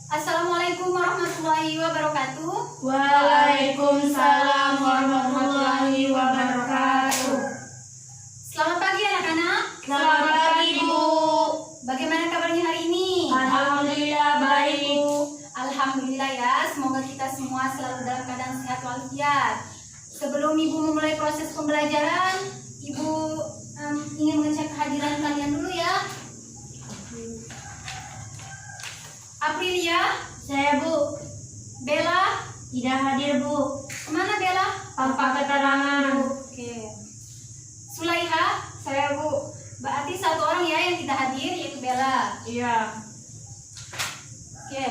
Assalamualaikum warahmatullahi wabarakatuh. Waalaikumsalam warahmatullahi wabarakatuh. Selamat pagi anak-anak. Selamat pagi, Bu. Bagaimana kabarnya hari ini? Alhamdulillah baik, Bu. Alhamdulillah ya, semoga kita semua selalu dalam keadaan sehat walafiat. Sebelum Ibu memulai proses pembelajaran, Ibu ingin mengecek kehadiran kalian dulu ya. Aprilia, Saya, Bu. Bella, Tidak hadir, Bu. kemana Bella? Tanpa keterangan. Oke. Sulaiha, Saya, Bu. berarti satu orang ya yang tidak hadir, yaitu Bella. Iya. Oke.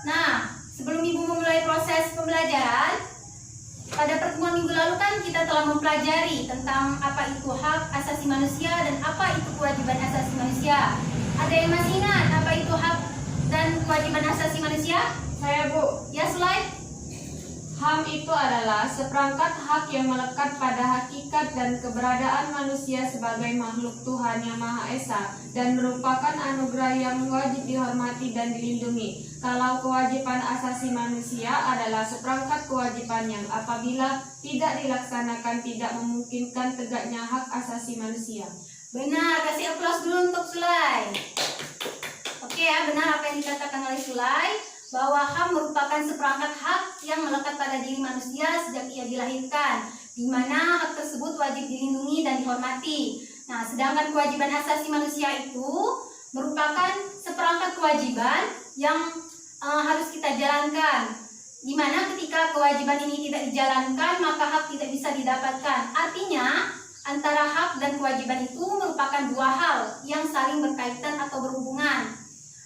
Nah, sebelum Ibu memulai proses pembelajaran, pada pertemuan minggu lalu kan kita telah mempelajari tentang apa itu hak asasi manusia dan apa itu kewajiban asasi manusia. Ada yang masih ingat apa itu hak dan kewajiban asasi manusia? Saya, Bu. Ya, Sulai? HAM itu adalah seperangkat hak yang melekat pada hakikat dan keberadaan manusia sebagai makhluk Tuhan yang Maha Esa dan merupakan anugerah yang wajib dihormati dan dilindungi. Kalau kewajiban asasi manusia adalah seperangkat kewajiban yang apabila tidak dilaksanakan tidak memungkinkan tegaknya hak asasi manusia. Benar, kasih aplaus dulu untuk Sulai. Oke ya, benar apa yang dikatakan oleh Sulai, bahwa HAM merupakan seperangkat hak yang melekat pada diri manusia sejak ia dilahirkan, di mana hak tersebut wajib dilindungi dan dihormati. Nah, sedangkan kewajiban asasi manusia itu merupakan seperangkat kewajiban yang harus kita jalankan, di mana ketika kewajiban ini tidak dijalankan, maka hak tidak bisa didapatkan. Artinya, antara hak dan kewajiban itu merupakan dua hal yang saling berkaitan atau berhubungan.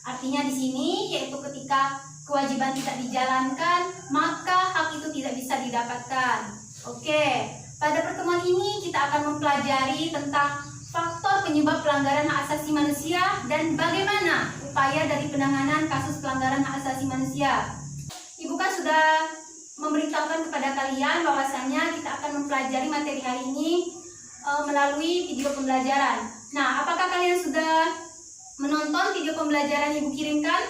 Artinya di sini yaitu ketika kewajiban tidak dijalankan, maka hak itu tidak bisa didapatkan. Oke, pada pertemuan ini kita akan mempelajari tentang faktor penyebab pelanggaran hak asasi manusia dan bagaimana upaya dari penanganan kasus pelanggaran hak asasi manusia. Ibu kan sudah memberitahukan kepada kalian bahwasanya kita akan mempelajari materi hari ini melalui video pembelajaran. Nah, apakah kalian sudah menonton video pembelajaran Ibu kirimkan?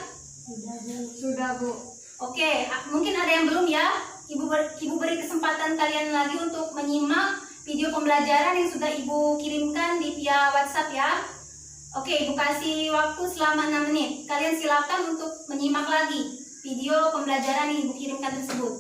Sudah, Bu. Oke, mungkin ada yang belum ya. Ibu beri kesempatan kalian lagi untuk menyimak video pembelajaran yang sudah Ibu kirimkan di via WhatsApp ya. Oke, Ibu kasih waktu selama 6 menit. Kalian silakan untuk menyimak lagi video pembelajaran yang Ibu kirimkan tersebut.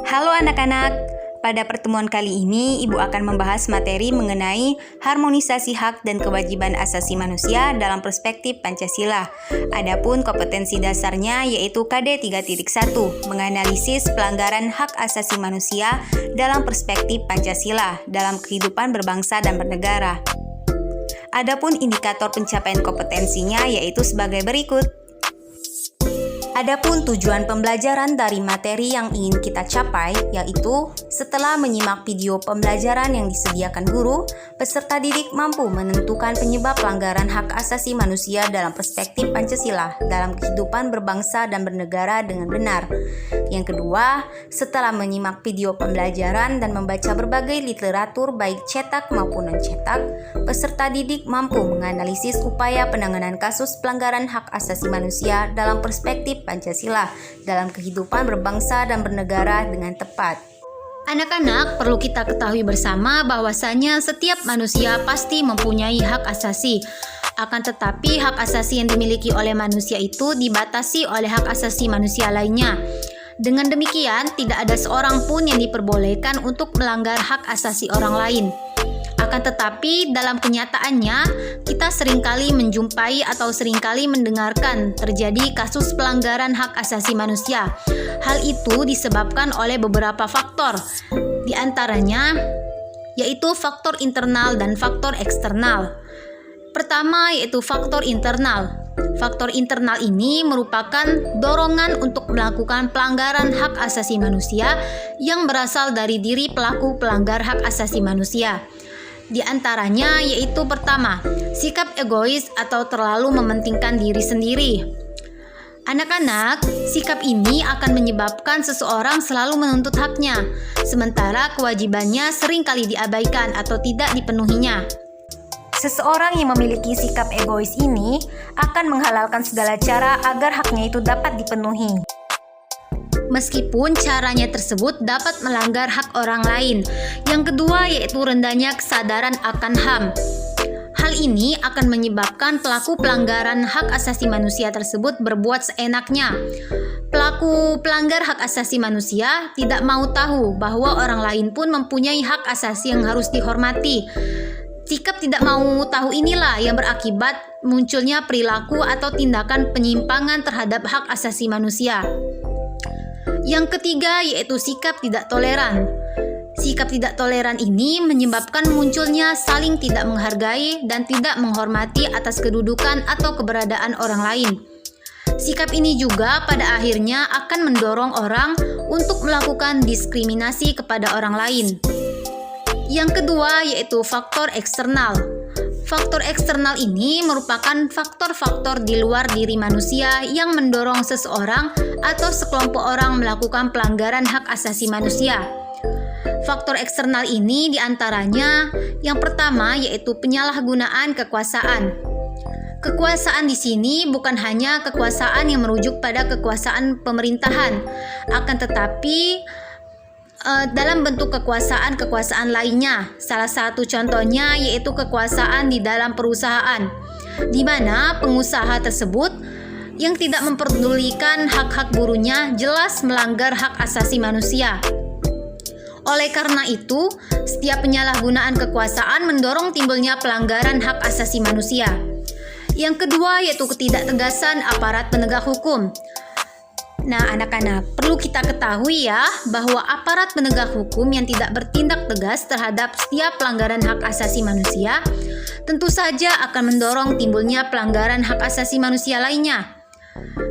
Halo anak-anak. Pada pertemuan kali ini, Ibu akan membahas materi mengenai harmonisasi hak dan kewajiban asasi manusia dalam perspektif Pancasila. Adapun kompetensi dasarnya yaitu KD 3.1, menganalisis pelanggaran hak asasi manusia dalam perspektif Pancasila dalam kehidupan berbangsa dan bernegara. Adapun indikator pencapaian kompetensinya yaitu sebagai berikut. Adapun tujuan pembelajaran dari materi yang ingin kita capai yaitu setelah menyimak video pembelajaran yang disediakan guru, peserta didik mampu menentukan penyebab pelanggaran hak asasi manusia dalam perspektif Pancasila dalam kehidupan berbangsa dan bernegara dengan benar. Yang kedua, setelah menyimak video pembelajaran dan membaca berbagai literatur baik cetak maupun non-cetak, peserta didik mampu menganalisis upaya penanganan kasus pelanggaran hak asasi manusia dalam perspektif Pancasila dalam kehidupan berbangsa dan bernegara dengan tepat. Anak-anak, perlu kita ketahui bersama bahwasanya setiap manusia pasti mempunyai hak asasi. Akan tetapi hak asasi yang dimiliki oleh manusia itu dibatasi oleh hak asasi manusia lainnya. Dengan demikian, tidak ada seorang pun yang diperbolehkan untuk melanggar hak asasi orang lain. Akan tetapi dalam kenyataannya kita seringkali menjumpai atau seringkali mendengarkan terjadi kasus pelanggaran hak asasi manusia. Hal itu disebabkan oleh beberapa faktor. Di antaranya yaitu faktor internal dan faktor eksternal. Pertama yaitu faktor internal. Faktor internal ini merupakan dorongan untuk melakukan pelanggaran hak asasi manusia yang berasal dari diri pelaku pelanggar hak asasi manusia. Di antaranya yaitu pertama, sikap egois atau terlalu mementingkan diri sendiri. Anak-anak, sikap ini akan menyebabkan seseorang selalu menuntut haknya, sementara kewajibannya seringkali diabaikan atau tidak dipenuhinya. Seseorang yang memiliki sikap egois ini akan menghalalkan segala cara agar haknya itu dapat dipenuhi. Meskipun caranya tersebut dapat melanggar hak orang lain. Yang kedua yaitu rendahnya kesadaran akan HAM. Hal ini akan menyebabkan pelaku pelanggaran hak asasi manusia tersebut berbuat seenaknya. Pelaku pelanggar hak asasi manusia tidak mau tahu bahwa orang lain pun mempunyai hak asasi yang harus dihormati. Sikap tidak mau tahu inilah yang berakibat munculnya perilaku atau tindakan penyimpangan terhadap hak asasi manusia. Yang ketiga yaitu sikap tidak toleran. Sikap tidak toleran ini menyebabkan munculnya saling tidak menghargai dan tidak menghormati atas kedudukan atau keberadaan orang lain. Sikap ini juga pada akhirnya akan mendorong orang untuk melakukan diskriminasi kepada orang lain. Yang kedua yaitu faktor eksternal. Faktor eksternal ini merupakan faktor-faktor di luar diri manusia yang mendorong seseorang atau sekelompok orang melakukan pelanggaran hak asasi manusia. Faktor eksternal ini diantaranya yang pertama yaitu penyalahgunaan kekuasaan. Kekuasaan di sini bukan hanya kekuasaan yang merujuk pada kekuasaan pemerintahan, akan tetapi dalam bentuk kekuasaan lainnya. Salah satu contohnya yaitu kekuasaan di dalam perusahaan, di mana pengusaha tersebut yang tidak memperdulikan hak-hak buruhnya jelas melanggar hak asasi manusia. Oleh karena itu, setiap penyalahgunaan kekuasaan mendorong timbulnya pelanggaran hak asasi manusia. Yang kedua yaitu ketidaktegasan aparat penegak hukum. Nah, anak-anak, perlu kita ketahui ya bahwa aparat penegak hukum yang tidak bertindak tegas terhadap setiap pelanggaran hak asasi manusia tentu saja akan mendorong timbulnya pelanggaran hak asasi manusia lainnya.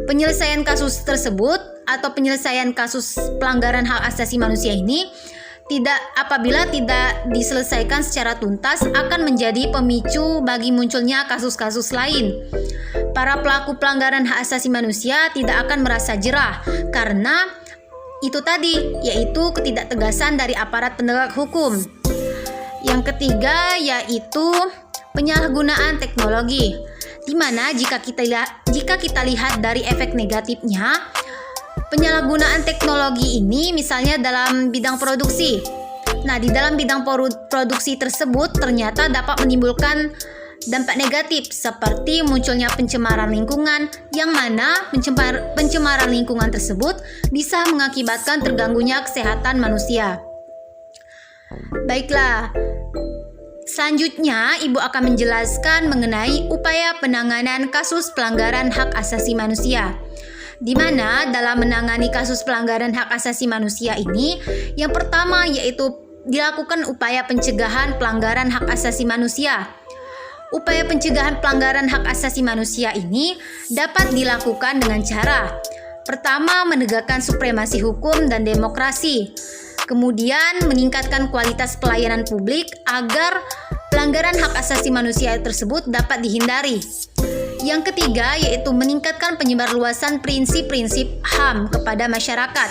Penyelesaian kasus tersebut atau penyelesaian kasus pelanggaran hak asasi manusia ini apabila tidak diselesaikan secara tuntas akan menjadi pemicu bagi munculnya kasus-kasus lain. Para pelaku pelanggaran hak asasi manusia tidak akan merasa jerah karena itu tadi, yaitu ketidaktegasan dari aparat penegak hukum. Yang ketiga yaitu penyalahgunaan teknologi, di mana jika kita lihat dari efek negatifnya, penyalahgunaan teknologi ini misalnya dalam bidang produksi. Nah, di dalam bidang produksi tersebut ternyata dapat menimbulkan dampak negatif seperti munculnya pencemaran lingkungan, yang mana pencemaran lingkungan tersebut bisa mengakibatkan terganggunya kesehatan manusia. Baiklah, selanjutnya Ibu akan menjelaskan mengenai upaya penanganan kasus pelanggaran hak asasi manusia, di mana dalam menangani kasus pelanggaran hak asasi manusia ini, yang pertama yaitu dilakukan upaya pencegahan pelanggaran hak asasi manusia. Upaya pencegahan pelanggaran hak asasi manusia ini dapat dilakukan dengan cara pertama, menegakkan supremasi hukum dan demokrasi. Kemudian, meningkatkan kualitas pelayanan publik agar pelanggaran hak asasi manusia tersebut dapat dihindari. Yang ketiga yaitu meningkatkan penyebarluasan prinsip-prinsip HAM kepada masyarakat.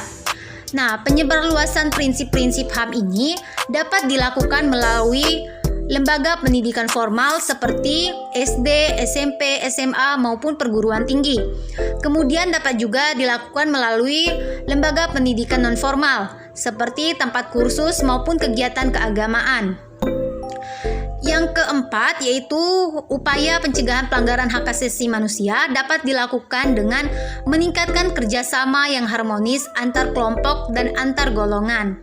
Nah, penyebarluasan prinsip-prinsip HAM ini dapat dilakukan melalui lembaga pendidikan formal seperti SD, SMP, SMA maupun perguruan tinggi. Kemudian dapat juga dilakukan melalui lembaga pendidikan non-formal seperti tempat kursus maupun kegiatan keagamaan. Yang keempat yaitu upaya pencegahan pelanggaran hak asasi manusia dapat dilakukan dengan meningkatkan kerjasama yang harmonis antar kelompok dan antar golongan.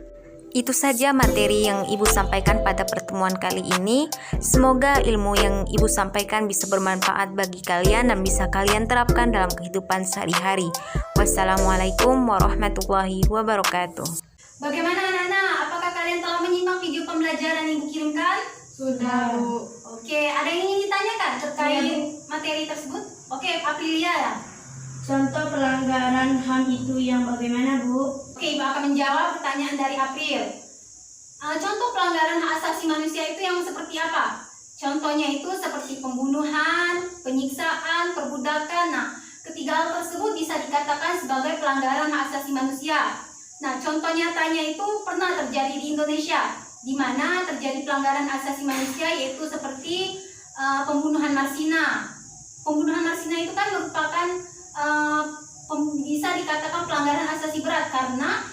Itu saja materi yang Ibu sampaikan pada pertemuan kali ini. Semoga ilmu yang Ibu sampaikan bisa bermanfaat bagi kalian dan bisa kalian terapkan dalam kehidupan sehari-hari. Wassalamualaikum warahmatullahi wabarakatuh. Bagaimana anak-anak? Apakah kalian telah menyimak video pembelajaran yang Ibu kirimkan? Sudah, Bu. Oke, ada yang ingin ditanyakan terkait materi tersebut? Oke, Aprilia ya. Contoh pelanggaran HAM itu yang bagaimana, Bu? Oke, Ibu akan menjawab pertanyaan dari April. Contoh pelanggaran hak asasi manusia itu yang seperti apa? Contohnya itu seperti pembunuhan, penyiksaan, perbudakan. Nah, ketiga hal tersebut bisa dikatakan sebagai pelanggaran hak asasi manusia. Nah, contoh nyatanya itu pernah terjadi di Indonesia, di mana terjadi pelanggaran hak asasi manusia yaitu seperti pembunuhan Marsina. Pembunuhan Marsina itu kan merupakan bisa dikatakan pelanggaran asasi berat karena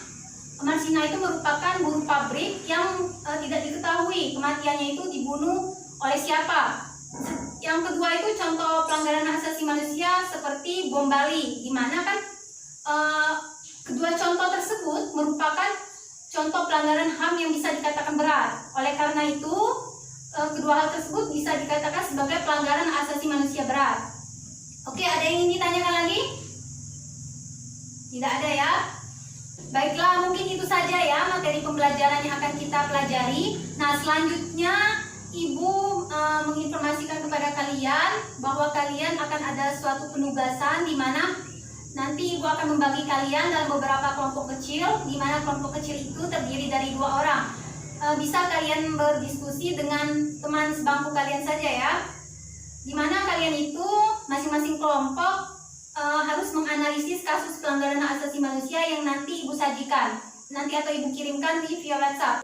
Marsina itu merupakan buruh pabrik yang tidak diketahui kematiannya itu dibunuh oleh siapa. Yang kedua itu contoh pelanggaran asasi manusia seperti bom Bali, di mana kan kedua contoh tersebut merupakan contoh pelanggaran HAM yang bisa dikatakan berat. Oleh karena itu, kedua hal tersebut bisa dikatakan sebagai pelanggaran asasi manusia berat. Oke, ada yang ingin ditanyakan lagi? Tidak ada ya? Baiklah, mungkin itu saja ya materi pembelajaran yang akan kita pelajari. Nah, selanjutnya Ibu menginformasikan kepada kalian bahwa kalian akan ada suatu penugasan di mana nanti Ibu akan membagi kalian dalam beberapa kelompok kecil, di mana kelompok kecil itu terdiri dari 2 orang. Bisa kalian berdiskusi dengan teman sebangku kalian saja ya. Di mana kalian itu masing-masing kelompok harus menganalisis kasus pelanggaran hak asasi manusia yang nanti Ibu sajikan. Nanti atau Ibu kirimkan via WhatsApp.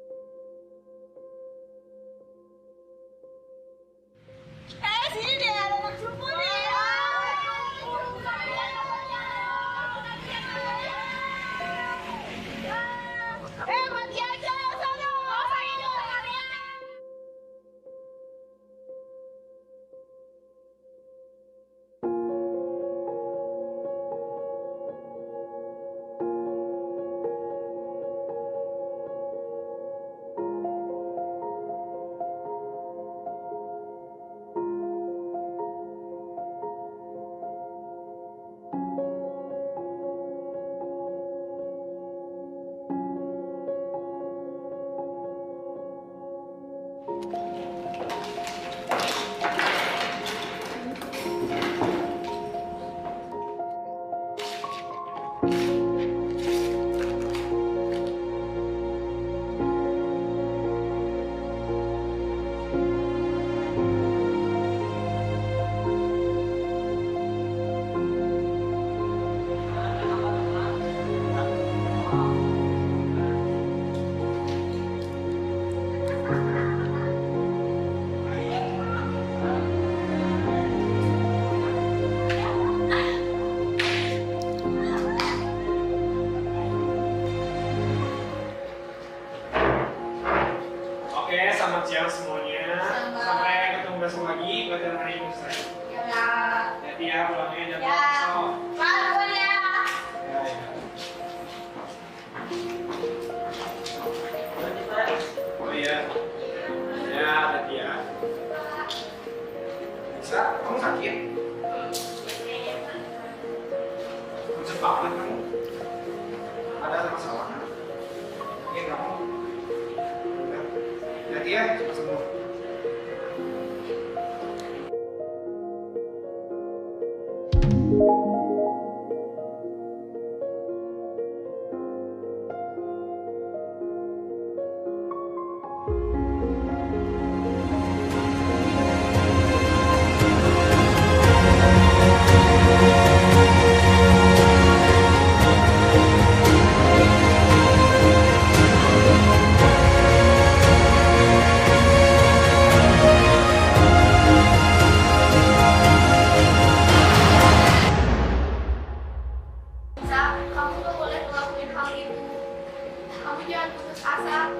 Selamat siang semuanya. Sampai ketemu besok lagi pelajaran hari ini selesai. Jadi ya pulangnya jam besok. Oh iya. Ya tadi ya. Bisa? Kamu sakit? Macet banget kamu. Ada masalah? Mungkin kamu. Jadi ya, cepat sembuh.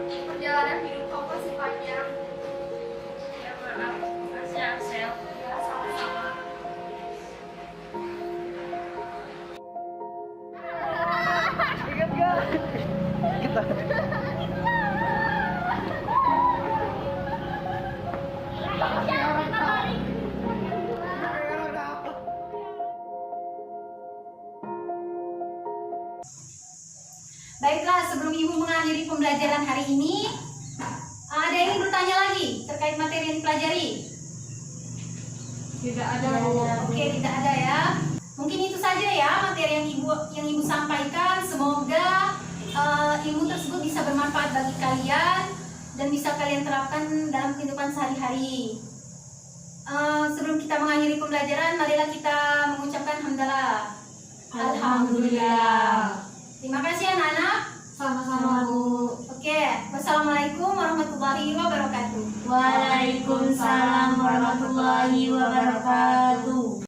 Perjalanan hidup kamu masih panjang. Ya maaf, makasih Axel. Ya sama-sama. Ingat gak? Kita Baiklah, sebelum Ibu mengakhiri pembelajaran hari ini, ada yang ingin bertanya lagi terkait materi yang dipelajari? Tidak ada, Bu. Oke, tidak ada ya. Mungkin itu saja ya materi yang Ibu sampaikan. Semoga ilmu tersebut bisa bermanfaat bagi kalian dan bisa kalian terapkan dalam kehidupan sehari-hari. Sebelum kita mengakhiri pembelajaran, marilah kita mengucapkan hamdalah. Alhamdulillah. Terima kasih anak-anak. Sama-sama, Bu. Oke. Oke, wassalamualaikum warahmatullahi wabarakatuh. Waalaikumsalam warahmatullahi wabarakatuh.